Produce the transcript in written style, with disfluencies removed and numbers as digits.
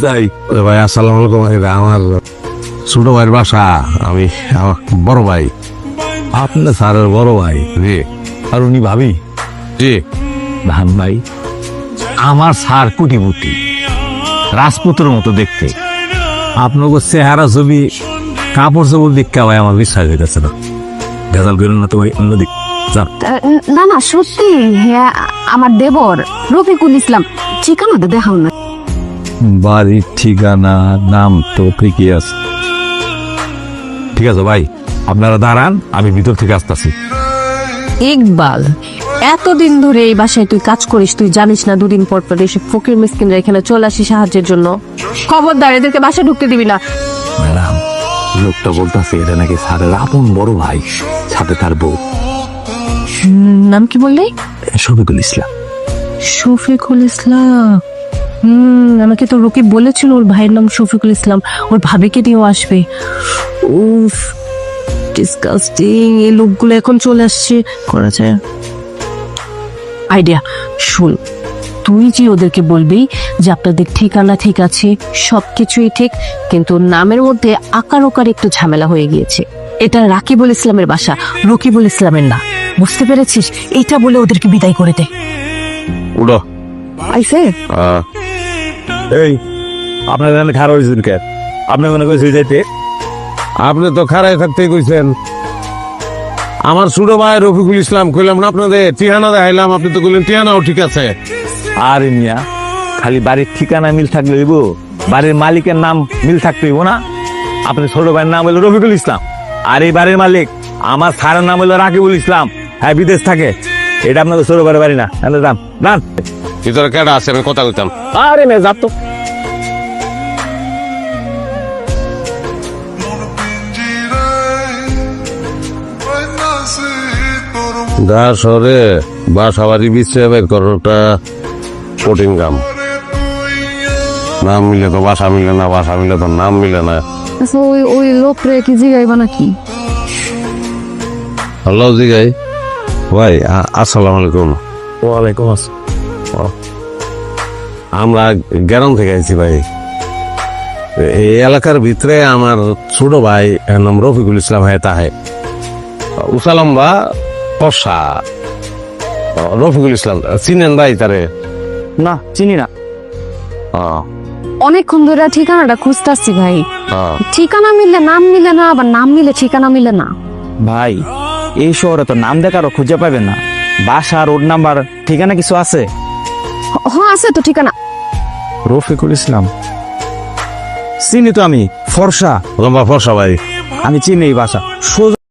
যাই ভাই। আসসালামু আলাইকুম। আমার ছোট ভাইয়ের বাসা, আমি আমার বড় ভাই, আপনার স্যারের বড় ভাই। জি। আর উনি ভাবি জি। ধান ভাই, আমার স্যার কুটিপুটি রাজপুত্রের মতো দেখতে। আপনাকে চেহারা ছবি কাপড় চোপড় দীক্ষা ভাই আমার বিশ্বাস হইতেছে না। ভেজাল করেন না তো ভাই, অন্যদিক যান। না না সত্যি, হ্যাঁ আমার দেবর রফিকুল ইসলাম। ঠিকানাটা দেখাও না। বাড়ির ঠিকানা নাম তো ঠিকই আছে। ঠিক আছে ভাই, আপনারা দাঁড়ান, আমি ভিতর থেকে আসতেছি। ইকবাল, এতদিন ধরে এই বাসায় তুই কাজ করিস, তুই জানিস না দুদিন পর পর এসে ফকির মিসকিনরা এখানে চলে আসি সাহায্যের জন্য? খবরদার, এদেরকে বাসা ঢুকতে দিবি না। ম্যাডাম, লোকটা বলতেছে এটা নাকি স্যারের আপন বড় ভাই, সাথে তার বউ। নাম কি বললি? শফিকুল ইসলাম। শফিকুল ইসলাম। আমাকে তো রকিব বলেছিল ওর ভাইয়ের নাম শফিকুল ইসলাম, ওর ভাবিকে নিয়েও আসবে। উফ, ডিসকাস্টিং। এই লোকগুলো এখন চলে আসছে, করা যায় আইডিয়া। শুন, তুই যে ওদেরকে বলবি যে আপনাদের ঠিকানা ঠিক আছে, সবকিছুই ঠিক, কিন্তু নামের মধ্যে আকার ওকার একটু ঝামেলা হয়ে গিয়েছে। এটা রাকিবুল ইসলামের বাসা, রকিবুল ইসলামের না। বুঝতে পেরেছিস? এটা বলে ওদেরকে বিদায় করে দে। উঠো। আইসে এই, আপনার এখানে খারাপ হয়েছেন কে? আপনি মনে করছেন যাইতে? আপনি তো খারাই থাকতেই কইছেন। আমার ছোট ভাই রফিকুল ইসলাম, কইলাম না আপনাদের ঠিকানা দেখাইলাম, আপনি তো কইলেন ঠিকানাও ঠিক আছে। আর মিয়া, খালি বাড়ির ঠিকানা মিল থাকলে হইব? বাড়ির মালিকের নাম মিল থাকতে হইব না? আপনার ছোট ভাইয়ের নাম হলো রফিকুল ইসলাম, আর এই বাড়ির মালিক আমার স্যারের নাম হলো রাকিবুল ইসলাম। হ্যাঁ, বিদেশ থাকে। এটা আপনাদের ছোট ভাইয়ের বাড়ি না। যান যান। ভিতরে কেডা আছে, আমি কথা কইতাম। আরে মেয়ে যাত তো। গা শহরে বাসা বাড়ি বিছড়ে বের করাটা কঠিন কাম। নাম মিলে তো বাসা মিলে না, বাসা মিলে তো নাম মিলে না। আচ্ছা, ওই ওই লোকরে কি জিগাইবা নাকি? হ্যালো জিগাই ভাই। আসসালামু আলাইকুম। ওয়ালাইকুম আসসালাম। আমরা গ্রাম থেকে আইছি ভাই। এই এলাকার ভিতরে আমার ছোট ভাই, এর নাম রফিকুল ইসলাম, হয় তাহে উসালাম বা ফর্সা। রফিকুল ইসলাম চিনেন ভাই তারে? না, চিনি না। অনেকক্ষণ ধরে ঠিকানাটা খুঁজতেছি ভাই। ঠিকানা মিললে নাম মিলে না, আবার নাম মিলে ঠিকানা মিলে না। ভাই, এই শহরে তো নাম দেখারও খুঁজে পাবেন না। বাসা, রোড নাম্বার, ঠিকানা কিছু আছে? হ্যাঁ আছে তো ঠিকানা। রফিকুল ইসলাম চিনি তো আমি, ফর্সা। লম্বা ফর্সা ভাই। আমি চিনি এই বাসা। সোজা